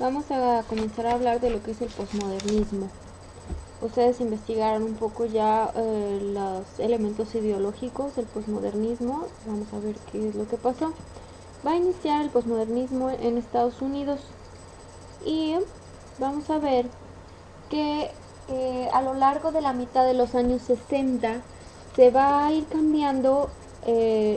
Vamos a comenzar a hablar de lo que es el posmodernismo. Ustedes investigaron un poco ya los elementos ideológicos del posmodernismo. Vamos a ver qué es lo que pasó. Va a iniciar el posmodernismo en Estados Unidos y vamos a ver que a lo largo de la mitad de los años 60 se va a ir cambiando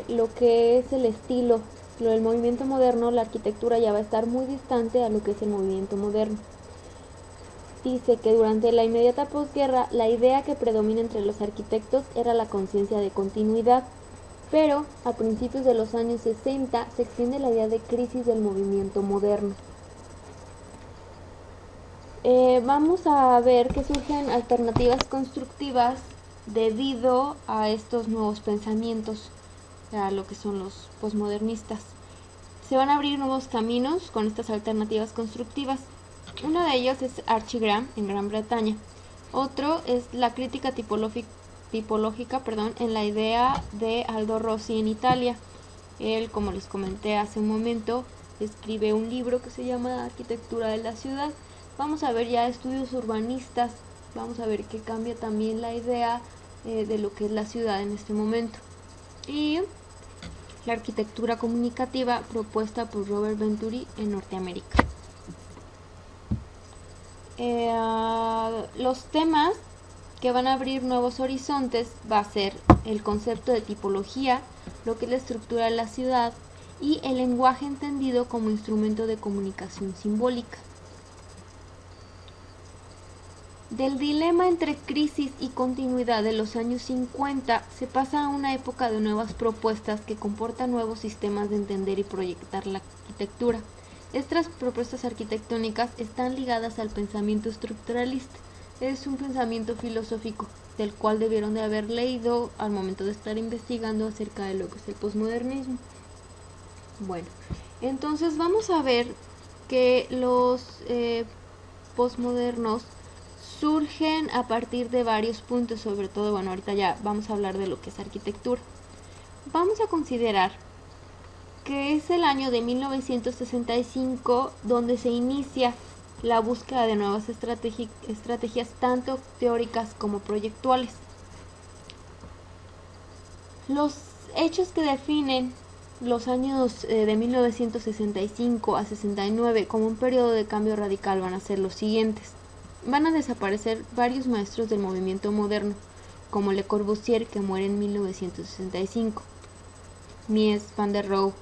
lo que es el estilo. Lo del movimiento moderno, la arquitectura ya va a estar muy distante a lo que es el movimiento moderno. Dice que durante la inmediata posguerra la idea que predomina entre los arquitectos era la conciencia de continuidad, pero a principios de los años 60 se extiende la idea de crisis del movimiento moderno. Vamos a ver que surgen alternativas constructivas debido a estos nuevos pensamientos, a lo que son los posmodernistas. Se van a abrir nuevos caminos con estas alternativas constructivas. Uno de ellos es Archie Graham en Gran Bretaña. Otro es la crítica tipológica en la idea de Aldo Rossi en Italia. Él, como les comenté hace un momento, escribe un libro que se llama Arquitectura de la Ciudad. Vamos a ver ya estudios urbanistas, vamos a ver que cambia también la idea de lo que es la ciudad en este momento. Y la arquitectura comunicativa propuesta por Robert Venturi en Norteamérica. Los temas que van a abrir nuevos horizontes va a ser el concepto de tipología, lo que es la estructura de la ciudad y el lenguaje entendido como instrumento de comunicación simbólica. Del dilema entre crisis y continuidad de los años 50 se pasa a una época de nuevas propuestas que comportan nuevos sistemas de entender y proyectar la arquitectura. Estas propuestas arquitectónicas están ligadas al pensamiento estructuralista. Es un pensamiento filosófico del cual debieron de haber leído al momento de estar investigando acerca de lo que es el posmodernismo. Bueno, entonces vamos a ver que los posmodernos surgen a partir de varios puntos, sobre todo, bueno, ahorita ya vamos a hablar de lo que es arquitectura. Vamos a considerar que es el año de 1965 donde se inicia la búsqueda de nuevas estrategias tanto teóricas como proyectuales. Los hechos que definen los años de 1965 a 69 como un periodo de cambio radical van a ser los siguientes. Van a desaparecer varios maestros del movimiento moderno, como Le Corbusier, que muere en 1965. Mies van der Rohe,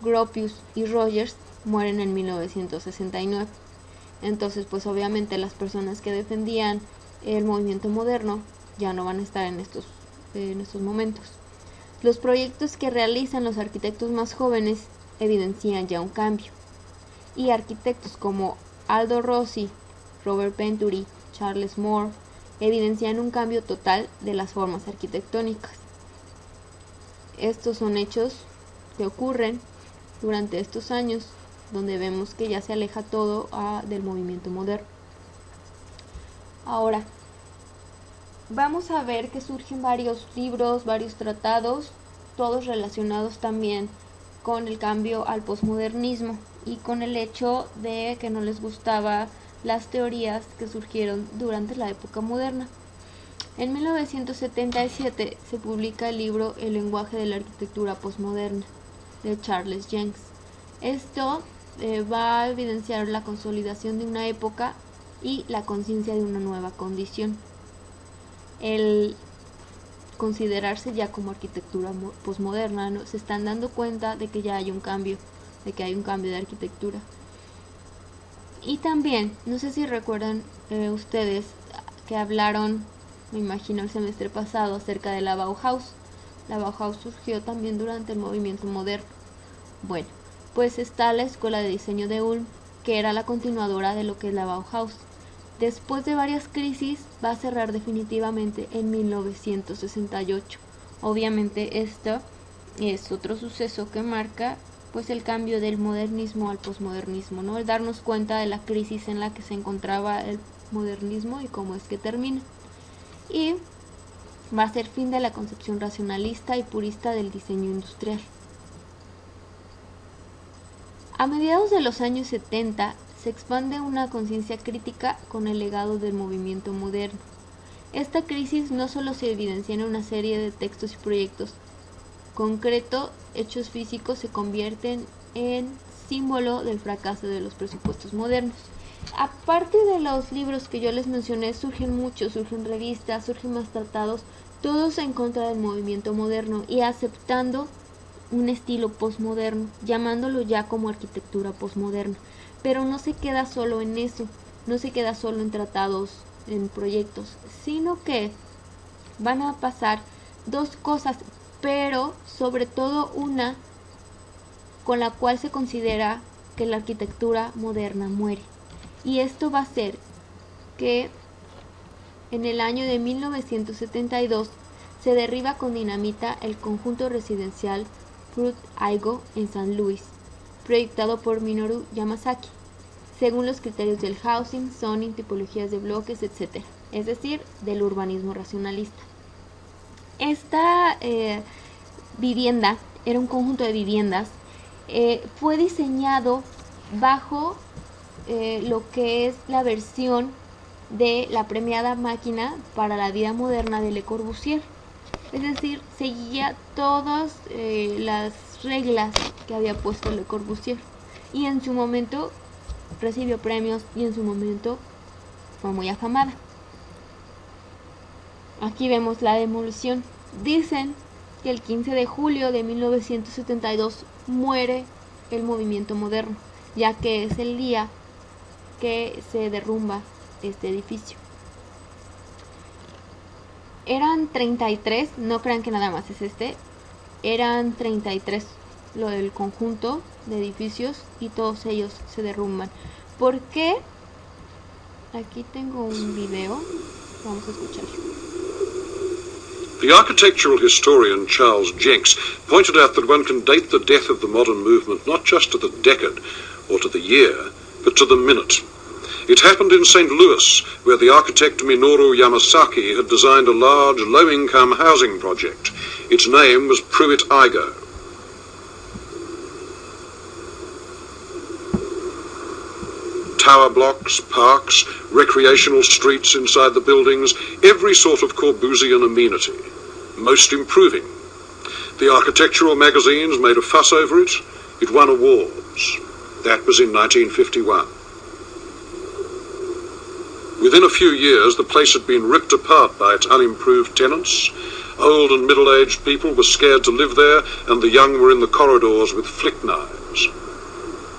Gropius y Rogers mueren en 1969. Entonces, pues obviamente las personas que defendían el movimiento moderno ya no van a estar en estos momentos. Los proyectos que realizan los arquitectos más jóvenes evidencian ya un cambio. Y arquitectos como Aldo Rossi, Robert Venturi, Charles Moore evidencian un cambio total de las formas arquitectónicas. Estos son hechos que ocurren durante estos años, donde vemos que ya se aleja todo del movimiento moderno. Ahora, vamos a ver que surgen varios libros, varios tratados, todos relacionados también con el cambio al posmodernismo y con el hecho de que no les gustaba las teorías que surgieron durante la época moderna. En 1977 se publica el libro El lenguaje de la arquitectura posmoderna de Charles Jencks. Esto va a evidenciar la consolidación de una época y la conciencia de una nueva condición. El considerarse ya como arquitectura posmoderna, ¿no? Se están dando cuenta de que ya hay un cambio, de arquitectura. Y también, no sé si recuerdan ustedes que hablaron, me imagino el semestre pasado, acerca de la Bauhaus. La Bauhaus surgió también durante el movimiento moderno. Bueno, pues está la Escuela de Diseño de Ulm, que era la continuadora de lo que es la Bauhaus. Después de varias crisis, va a cerrar definitivamente en 1968. Obviamente esto es otro suceso que marca pues el cambio del modernismo al posmodernismo, ¿no? El darnos cuenta de la crisis en la que se encontraba el modernismo y cómo es que termina. Y va a ser fin de la concepción racionalista y purista del diseño industrial. A mediados de los años 70 se expande una conciencia crítica con el legado del movimiento moderno. Esta crisis no solo se evidencia en una serie de textos y proyectos concreto, hechos físicos se convierten en símbolo del fracaso de los presupuestos modernos. Aparte de los libros que yo les mencioné, surgen muchos, surgen revistas, surgen más tratados, todos en contra del movimiento moderno y aceptando un estilo posmoderno, llamándolo ya como arquitectura posmoderna. Pero no se queda solo en eso, no se queda solo en tratados, en proyectos, sino que van a pasar dos cosas, pero sobre todo una con la cual se considera que la arquitectura moderna muere. Y esto va a ser que en el año de 1972 se derriba con dinamita el conjunto residencial Fruit-Aigo en San Luis, proyectado por Minoru Yamasaki, según los criterios del housing, zoning, tipologías de bloques, etc. Es decir, del urbanismo racionalista. Esta vivienda era un conjunto de viviendas, fue diseñado bajo lo que es la versión de la premiada máquina para la vida moderna de Le Corbusier. Es decir, seguía todas las reglas que había puesto Le Corbusier. Y en su momento recibió premios y en su momento fue muy afamada. Aquí vemos la demolición. Dicen que el 15 de julio de 1972 muere el movimiento moderno, ya que es el día que se derrumba este edificio. Eran 33, no crean que nada más es eran 33 lo del conjunto de edificios y todos ellos se derrumban. ¿Por qué? Aquí tengo un video, vamos a escucharlo. The architectural historian Charles Jenks pointed out that one can date the death of the modern movement not just to the decade or to the year, but to the minute. It happened in St. Louis, where the architect Minoru Yamasaki had designed a large, low-income housing project. Its name was Pruitt-Igoe. Tower blocks, parks, recreational streets inside the buildings, every sort of Corbusian amenity. Most improving. The architectural magazines made a fuss over it. It won awards. That was in 1951. Within a few years, the place had been ripped apart by its unimproved tenants. Old and middle-aged people were scared to live there, and the young were in the corridors with flick knives.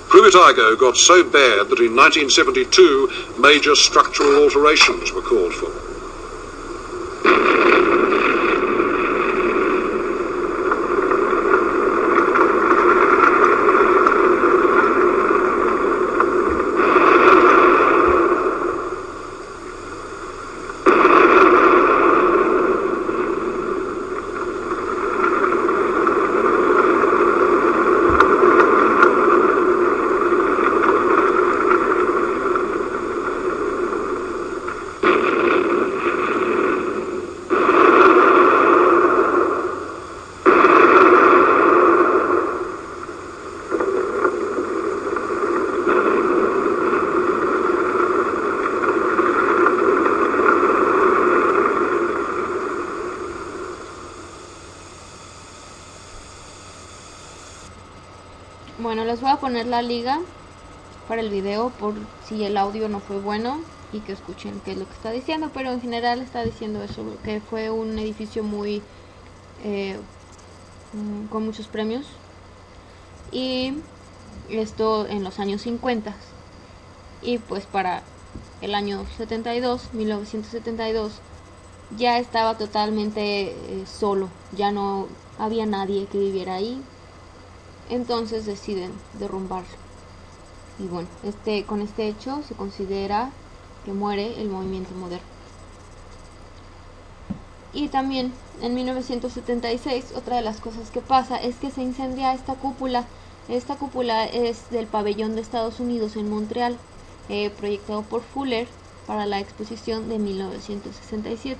Pruitt-Igoe got so bad that in 1972, major structural alterations were called for. Bueno, les voy a poner la liga para el video por si el audio no fue bueno y que escuchen qué es lo que está diciendo, pero en general está diciendo eso, que fue un edificio muy con muchos premios, y esto en los años 50, y pues para el año 1972 ya estaba totalmente solo, ya no había nadie que viviera ahí. Entonces deciden derrumbarlo. Y bueno, con este hecho se considera que muere el movimiento moderno. Y también en 1976 otra de las cosas que pasa es que se incendia esta cúpula. Esta cúpula es del pabellón de Estados Unidos en Montreal, proyectado por Fuller para la exposición de 1967.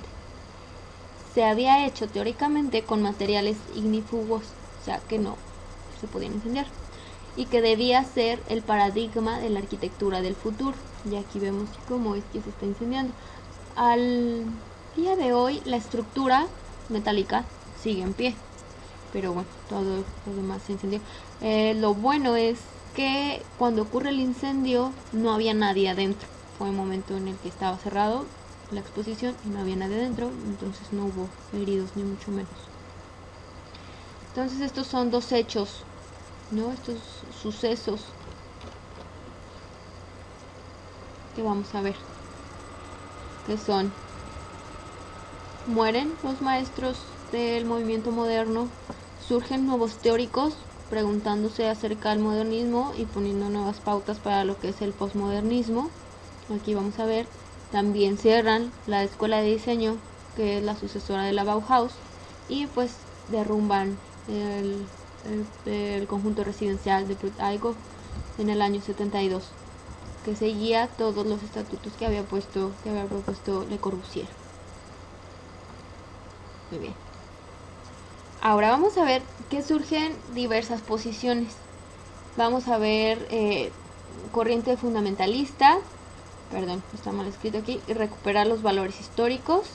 Se había hecho teóricamente con materiales ignífugos, o sea que no se podían incendiar. y que debía ser el paradigma de la arquitectura del futuro. Y aquí vemos cómo es que se está incendiando. Al día de hoy la estructura metálica sigue en pie, pero bueno, todo lo demás se incendió. Lo bueno es que cuando ocurre el incendio no había nadie adentro. Fue un momento en el que estaba cerrado la exposición y no había nadie adentro, entonces no hubo heridos ni mucho menos. Entonces estos son dos hechos, ¿no? Estos sucesos que vamos a ver, que son: mueren los maestros del movimiento moderno, surgen nuevos teóricos preguntándose acerca del modernismo y poniendo nuevas pautas para lo que es el posmodernismo. Aquí vamos a ver, también cierran la escuela de diseño, que es la sucesora de la Bauhaus, y pues derrumban el conjunto residencial de Prutt-Igoe en el año 72, que seguía todos los estatutos que había propuesto Le Corbusier. Muy bien. Ahora vamos a ver que surgen diversas posiciones. Vamos a ver corriente fundamentalista, perdón, está mal escrito aquí, y recuperar los valores históricos.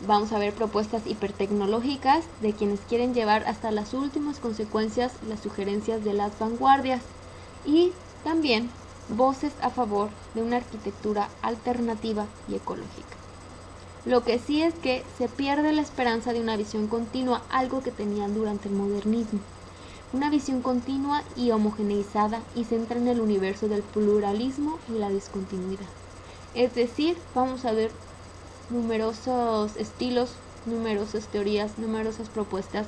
Vamos a ver propuestas hipertecnológicas de quienes quieren llevar hasta las últimas consecuencias las sugerencias de las vanguardias, y también voces a favor de una arquitectura alternativa y ecológica. Lo que sí es que se pierde la esperanza de una visión continua, algo que tenían durante el modernismo. Una visión continua y homogeneizada y centra en el universo del pluralismo y la discontinuidad. Es decir, vamos a ver numerosos estilos, numerosas teorías, numerosas propuestas,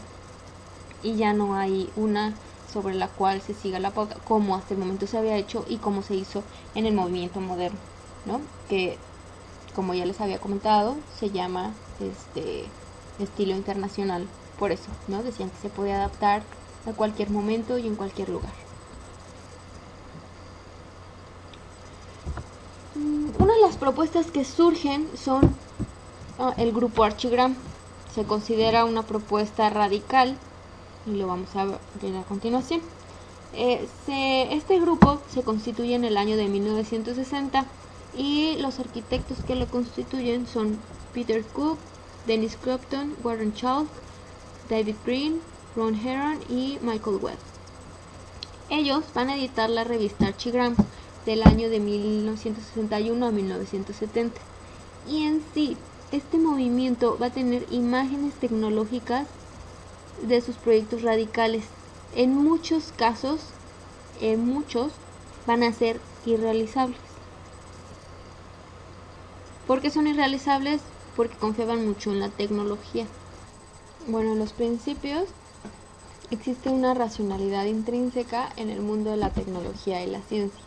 y ya no hay una sobre la cual se siga la pauta, como hasta el momento se había hecho y como se hizo en el movimiento moderno, ¿no? Que, como ya les había comentado, se llama estilo internacional, por eso, ¿no? Decían que se podía adaptar a cualquier momento y en cualquier lugar. Una de las propuestas que surgen son el grupo Archigram. Se considera una propuesta radical y lo vamos a ver a continuación. Este grupo se constituye en el año de 1960 y los arquitectos que lo constituyen son Peter Cook, Dennis Crompton, Warren Chalk, David Green, Ron Heron y Michael Webb. Ellos van a editar la revista Archigram del año de 1961 a 1970, y en sí este movimiento va a tener imágenes tecnológicas de sus proyectos radicales. En muchos casos, van a ser irrealizables. ¿Por qué son irrealizables? Porque confiaban mucho en la tecnología. Bueno, en los principios existe una racionalidad intrínseca en el mundo de la tecnología y la ciencia.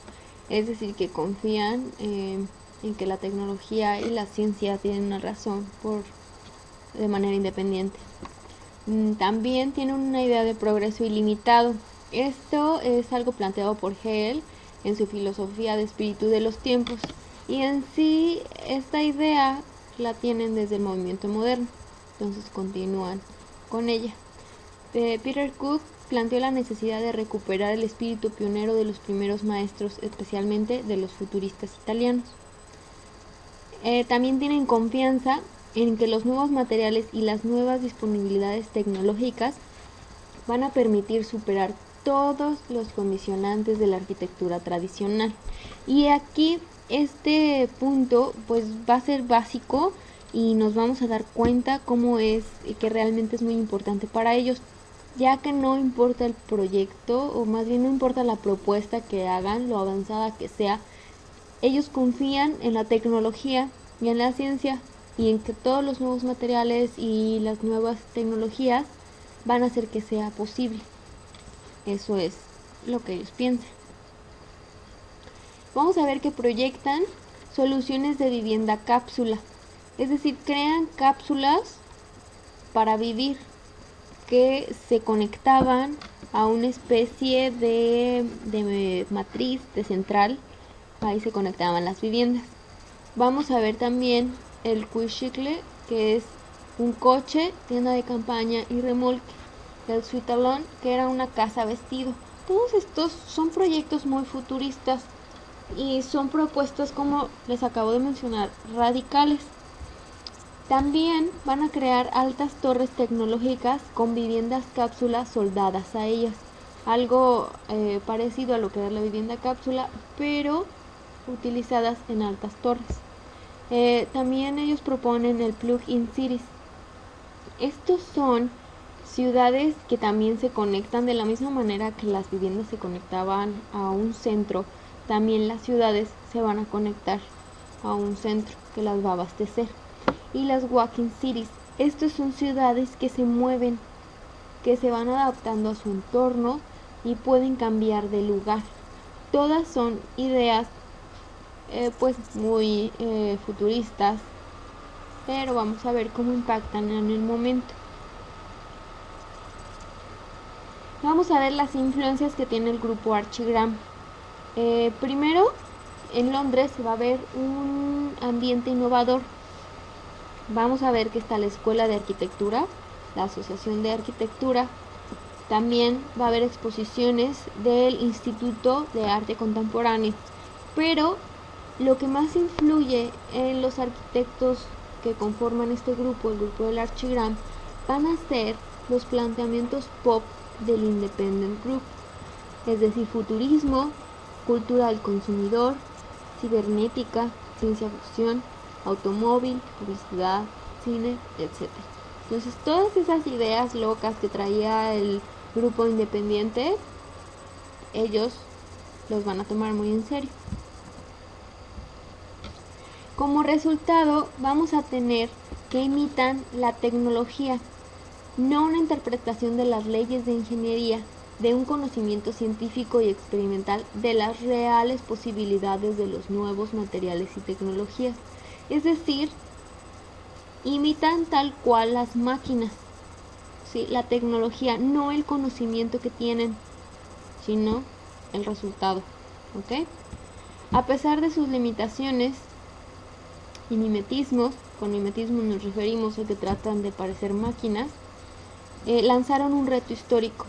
Es decir, que confían en que la tecnología y la ciencia tienen una razón de manera independiente. También tienen una idea de progreso ilimitado. Esto es algo planteado por Hegel en su filosofía de espíritu de los tiempos, y en sí esta idea la tienen desde el movimiento moderno, entonces continúan con ella. Peter Cook planteó la necesidad de recuperar el espíritu pionero de los primeros maestros, especialmente de los futuristas italianos. También tienen confianza en que los nuevos materiales y las nuevas disponibilidades tecnológicas van a permitir superar todos los condicionantes de la arquitectura tradicional. Y aquí este punto pues va a ser básico y nos vamos a dar cuenta cómo es que realmente es muy importante para ellos, ya que no importa el proyecto, o más bien no importa la propuesta que hagan, lo avanzada que sea, ellos confían en la tecnología y en la ciencia, y en que todos los nuevos materiales y las nuevas tecnologías van a hacer que sea posible. Eso es lo que ellos piensan. Vamos a ver que proyectan soluciones de vivienda cápsula, es decir, crean cápsulas para vivir que se conectaban a una especie de matriz, de central. Ahí se conectaban las viviendas. Vamos a ver también el Cuichicle, que es un coche, tienda de campaña y remolque. El Suitalón, que era una casa vestido. Todos estos son proyectos muy futuristas y son propuestas, como les acabo de mencionar, radicales. También van a crear altas torres tecnológicas con viviendas cápsulas soldadas a ellas. Algo parecido a lo que era la vivienda cápsula, pero utilizadas en altas torres. También ellos proponen el plug-in cities. Estos son ciudades que también se conectan de la misma manera que las viviendas se conectaban a un centro. También las ciudades se van a conectar a un centro que las va a abastecer. Y las walking cities, estos son ciudades que se mueven, que se van adaptando a su entorno y pueden cambiar de lugar. Todas son ideas pues muy futuristas, pero vamos a ver cómo impactan en el momento. Vamos a ver las influencias que tiene el grupo Archigram. Primero, en Londres se va a ver un ambiente innovador. Vamos a ver que está la Escuela de Arquitectura, la Asociación de Arquitectura. También va a haber exposiciones del Instituto de Arte Contemporáneo. Pero lo que más influye en los arquitectos que conforman este grupo, el grupo del Archigram, van a ser los planteamientos pop del Independent Group, es decir, futurismo, cultura del consumidor, cibernética, ciencia ficción, automóvil, publicidad, cine, etc. Entonces, todas esas ideas locas que traía el grupo independiente, ellos los van a tomar muy en serio. Como resultado, vamos a tener que imitan la tecnología, no una interpretación de las leyes de ingeniería, de un conocimiento científico y experimental de las reales posibilidades de los nuevos materiales y tecnologías. Es decir, imitan tal cual las máquinas, ¿sí? La tecnología, no el conocimiento que tienen, sino el resultado, ¿ok? A pesar de sus limitaciones y mimetismos, con mimetismo nos referimos a que tratan de parecer máquinas, lanzaron un reto histórico.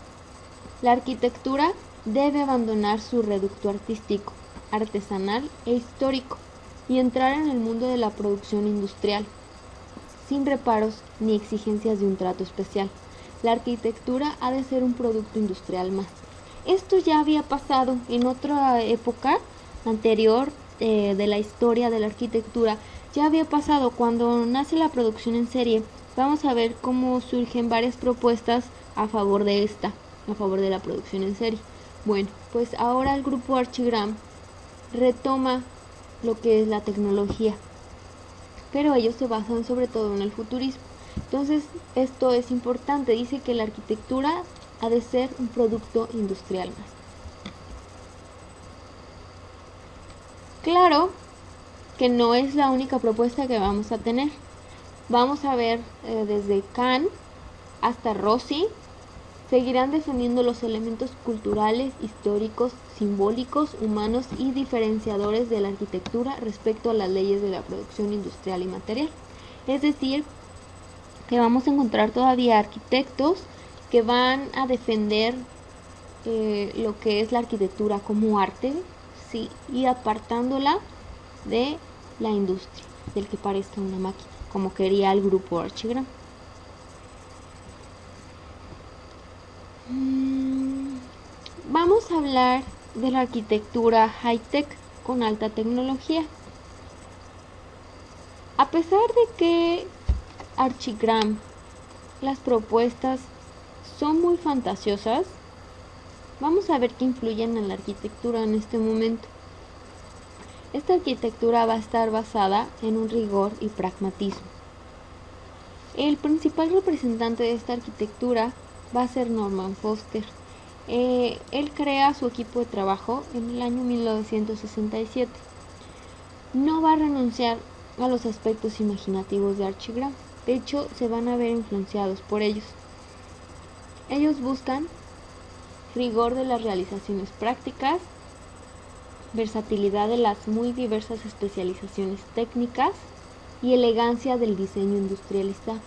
La arquitectura debe abandonar su reducto artístico, artesanal e histórico y entrar en el mundo de la producción industrial, sin reparos ni exigencias de un trato especial. La arquitectura ha de ser un producto industrial más. Esto ya había pasado en otra época anterior de la historia de la arquitectura. Ya había pasado cuando nace la producción en serie. Vamos a ver cómo surgen varias propuestas a favor de esta, a favor de la producción en serie. Bueno, pues ahora el grupo Archigram retoma lo que es la tecnología, pero ellos se basan sobre todo en el futurismo. Entonces, esto es importante. Dice que la arquitectura ha de ser un producto industrial más. Claro que no es la única propuesta que vamos a tener. Vamos a ver desde Kant hasta Rossi. Seguirán defendiendo los elementos culturales, históricos, simbólicos, humanos y diferenciadores de la arquitectura respecto a las leyes de la producción industrial y material. Es decir, que vamos a encontrar todavía arquitectos que van a defender lo que es la arquitectura como arte, ¿sí? Y apartándola de la industria, del que parezca una máquina, como quería el grupo Archigram. Vamos a hablar de la arquitectura high-tech con alta tecnología. A pesar de que Archigram, las propuestas son muy fantasiosas, vamos a ver qué influyen en la arquitectura en este momento. Esta arquitectura va a estar basada en un rigor y pragmatismo. El principal representante de esta arquitectura va a ser Norman Foster. Él crea su equipo de trabajo en el año 1967. No va a renunciar a los aspectos imaginativos de Archigram. De hecho, se van a ver influenciados por ellos. Ellos buscan rigor de las realizaciones prácticas, versatilidad de las muy diversas especializaciones técnicas y elegancia del diseño industrializado.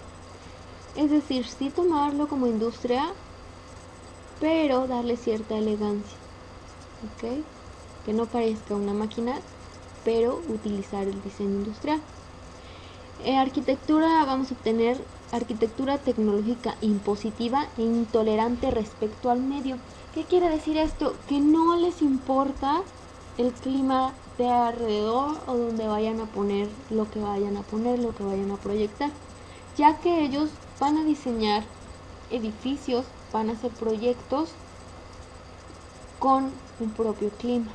Es decir, sí tomarlo como industria, pero darle cierta elegancia, ¿ok? Que no parezca una máquina, pero utilizar el diseño industrial. Arquitectura, vamos a obtener arquitectura tecnológica impositiva e intolerante respecto al medio. ¿Qué quiere decir esto? Que no les importa el clima de alrededor o donde vayan a poner, lo que vayan a proyectar, ya que ellos van a diseñar edificios, van a hacer proyectos con un propio clima.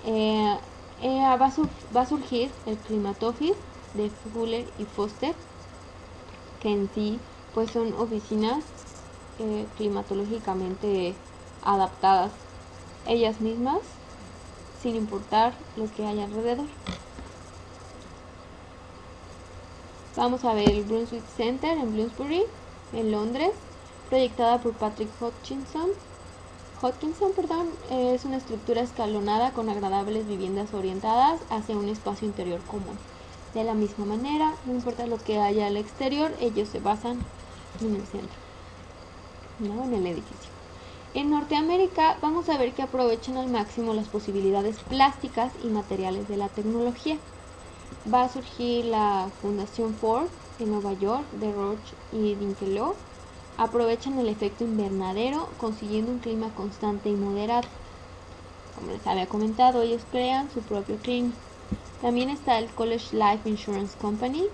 Va a surgir el Climate Office de Fuller y Foster, que en sí pues son oficinas climatológicamente adaptadas ellas mismas, sin importar lo que haya alrededor. Vamos a ver el Brunswick Center en Bloomsbury, en Londres, proyectada por Patrick Hodgkinson, es una estructura escalonada con agradables viviendas orientadas hacia un espacio interior común. De la misma manera, no importa lo que haya al exterior, ellos se basan en el centro, ¿no? En el edificio. En Norteamérica vamos a ver que aprovechan al máximo las posibilidades plásticas y materiales de la tecnología. Va a surgir la Fundación Ford en Nueva York, de Roche y Dinkeloo. Aprovechan el efecto invernadero consiguiendo un clima constante y moderado. Como les había comentado, ellos crean su propio clima. También está el College Life Insurance Company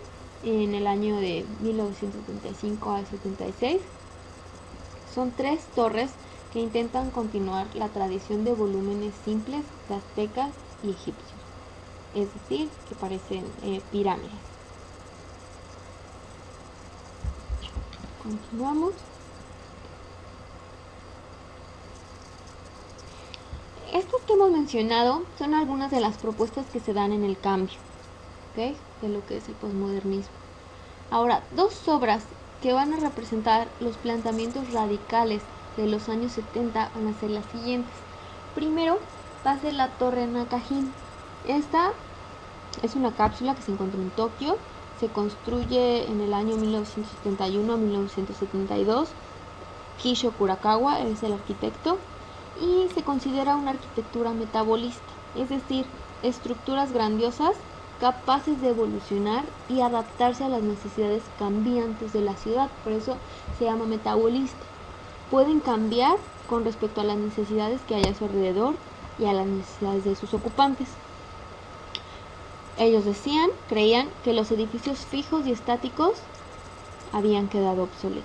en el año de 1975 al 76. Son 3 torres que intentan continuar la tradición de volúmenes simples de aztecas y egipcios, es decir, que parecen pirámides. Continuamos. Estos que hemos mencionado son algunas de las propuestas que se dan en el cambio, ¿okay?, de lo que es el posmodernismo. Ahora, 2 obras que van a representar los planteamientos radicales de los años 70 van a ser las siguientes. Primero va a ser la Torre Nakajin. Esta es una cápsula que se encuentra en Tokio. Se construye en el año 1971 a 1972. Kisho Kurakawa es el arquitecto y se considera una arquitectura metabolista, es decir, estructuras grandiosas capaces de evolucionar y adaptarse a las necesidades cambiantes de la ciudad. Por eso se llama metabolista. Pueden cambiar con respecto a las necesidades que hay a su alrededor y a las necesidades de sus ocupantes. Ellos creían que los edificios fijos y estáticos habían quedado obsoletos.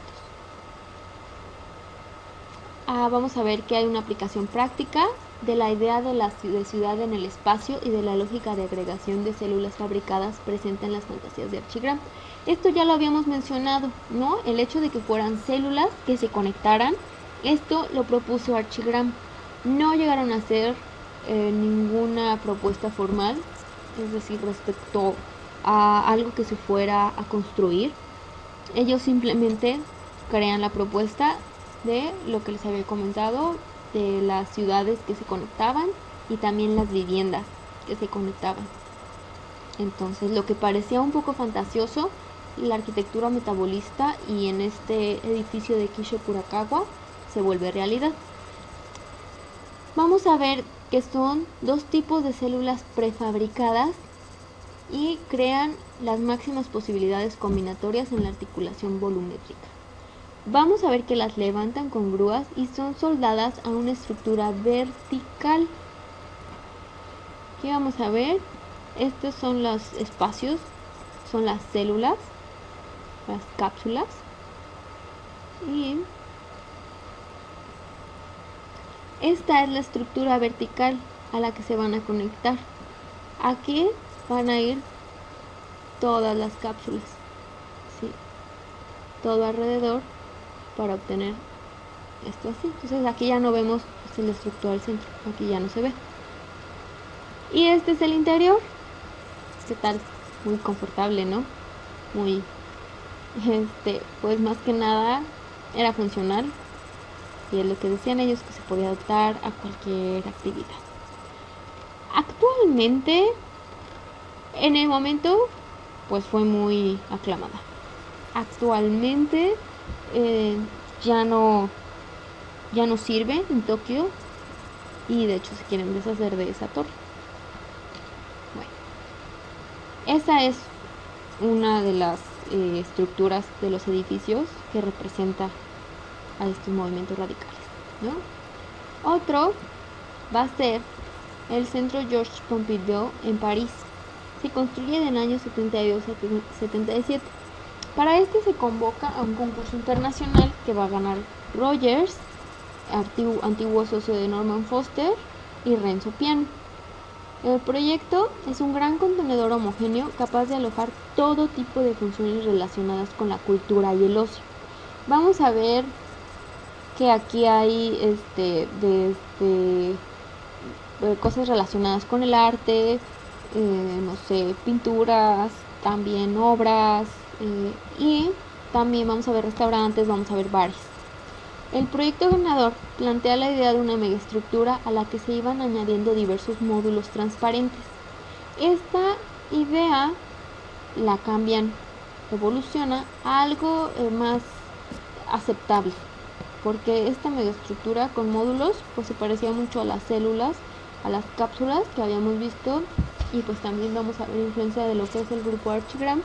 Vamos a ver que hay una aplicación práctica de la idea de la ciudad en el espacio y de la lógica de agregación de células fabricadas presente en las fantasías de Archigram. Esto ya lo habíamos mencionado, ¿no? El hecho de que fueran células que se conectaran, esto lo propuso Archigram. No llegaron a hacer ninguna propuesta formal, es decir, respecto a algo que se fuera a construir. Ellos simplemente crean la propuesta de lo que les había comentado, de las ciudades que se conectaban y también las viviendas que se conectaban. Entonces, lo que parecía un poco fantasioso, la arquitectura metabolista, y en este edificio de Kisho Kurakawa se vuelve realidad. Vamos a ver que son 2 tipos de células prefabricadas y crean las máximas posibilidades combinatorias en la articulación volumétrica. Vamos a ver que las levantan con grúas y son soldadas a una estructura vertical. Aquí vamos a ver, estos son los espacios, son las células, las cápsulas, y esta es la estructura vertical a la que se van a conectar. Aquí van a ir todas las cápsulas, ¿sí?, todo alrededor, para obtener esto así. Entonces aquí ya no vemos la estructura del centro, aquí ya no se ve. Y este es el interior. ¿Qué tal? Muy confortable, ¿no? Muy, pues más que nada era funcional, y es lo que decían ellos, que se podía adaptar a cualquier actividad. Actualmente, en el momento, pues fue muy aclamada. Actualmente ya no ya no sirve en Tokio y de hecho se quieren deshacer de esa torre. Bueno, esa es una de las estructuras de los edificios que representa a estos movimientos radicales, ¿no? Otro va a ser el Centro Georges Pompidou en París. Se construye en el año 72-77. Para este se convoca a un concurso internacional que va a ganar Rogers, antiguo socio de Norman Foster, y Renzo Piano. El proyecto es un gran contenedor homogéneo capaz de alojar todo tipo de funciones relacionadas con la cultura y el ocio. Vamos a ver que aquí hay cosas relacionadas con el arte, no sé, pinturas, también obras, y también vamos a ver restaurantes, vamos a ver bares. El proyecto ganador plantea la idea de una megaestructura a la que se iban añadiendo diversos módulos transparentes. Esta idea la cambian, evoluciona a algo más aceptable, porque esta megaestructura con módulos pues se parecía mucho a las células, a las cápsulas que habíamos visto, y pues también vamos a ver influencia de lo que es el grupo Archigram,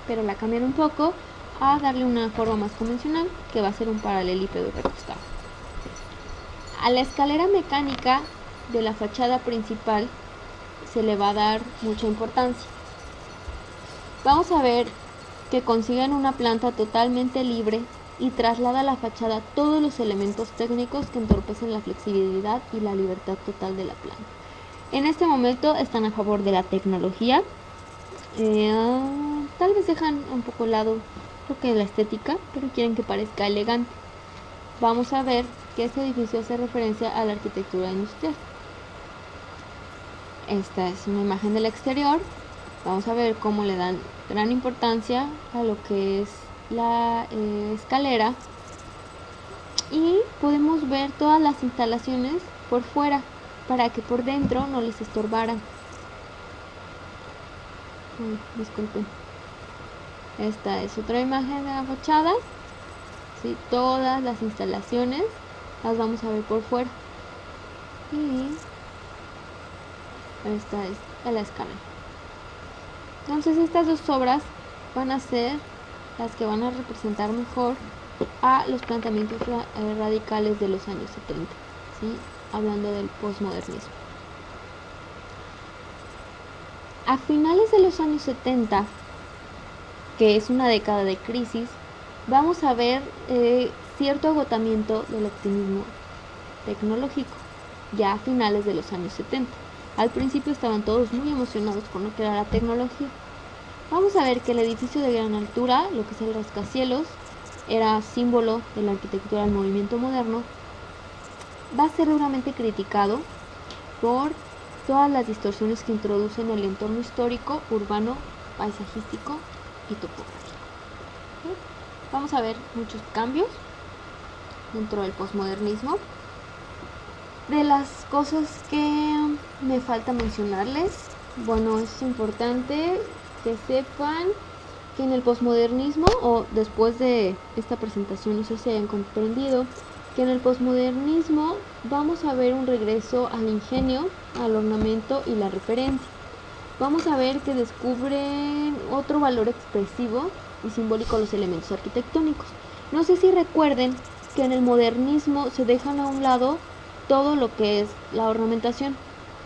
pero la cambian un poco a darle una forma más convencional, que va a ser un paralelepípedo recostado. A la escalera mecánica de la fachada principal se le va a dar mucha importancia. Vamos a ver que consiguen una planta totalmente libre y traslada a la fachada todos los elementos técnicos que entorpecen la flexibilidad y la libertad total de la planta. En este momento están a favor de la tecnología, tal vez dejan un poco lado lo que es la estética, pero quieren que parezca elegante. Vamos a ver que este edificio hace referencia a la arquitectura industrial. Esta es una imagen del exterior. Vamos a ver cómo le dan gran importancia a lo que es la escalera, y podemos ver todas las instalaciones por fuera para que por dentro no les estorbaran. Disculpen. Esta es otra imagen de la fachada. ¿Sí? Todas las instalaciones las vamos a ver por fuera. Y esta es la escalera. Entonces estas dos obras van a ser las que van a representar mejor a los planteamientos radicales de los años 70, ¿sí? Hablando del posmodernismo. A finales de los años 70, que es una década de crisis, vamos a ver cierto agotamiento del optimismo tecnológico, ya a finales de los años 70. Al principio estaban todos muy emocionados con lo que era la tecnología. Vamos a ver que el edificio de gran altura, lo que es el rascacielos, era símbolo de la arquitectura del movimiento moderno, va a ser duramente criticado por todas las distorsiones que introducen el entorno histórico, urbano, paisajístico y topográfico. ¿Sí? Vamos a ver muchos cambios dentro del posmodernismo. De las cosas que me falta mencionarles, bueno, es importante que sepan que en el posmodernismo, o después de esta presentación, no sé si hayan comprendido, que en el posmodernismo vamos a ver un regreso al ingenio, al ornamento y la referencia. Vamos a ver que descubren otro valor expresivo y simbólico a los elementos arquitectónicos. No sé si recuerden que en el modernismo se dejan a un lado todo lo que es la ornamentación.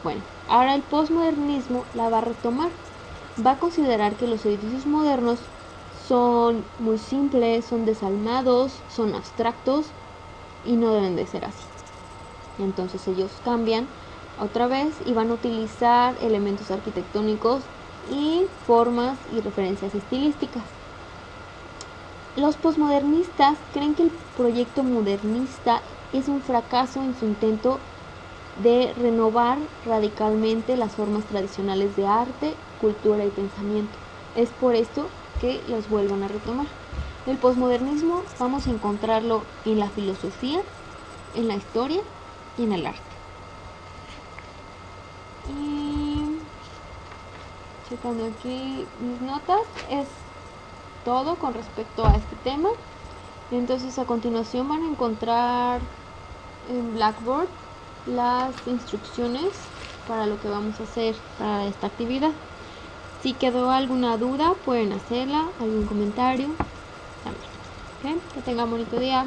Bueno, ahora el posmodernismo la va a retomar. Va a considerar que los edificios modernos son muy simples, son desalmados, son abstractos y no deben de ser así. Entonces ellos cambian otra vez y van a utilizar elementos arquitectónicos y formas y referencias estilísticas. Los posmodernistas creen que el proyecto modernista es un fracaso en su intento de renovar radicalmente las formas tradicionales de arte, cultura y pensamiento. Es por esto que los vuelvan a retomar. El posmodernismo vamos a encontrarlo en la filosofía, en la historia y en el arte. Y checando aquí mis notas, es todo con respecto a este tema. Entonces a continuación van a encontrar en Blackboard las instrucciones para lo que vamos a hacer para esta actividad. Si quedó alguna duda pueden hacerla, algún comentario también. ¿Okay? Que tengan bonito día.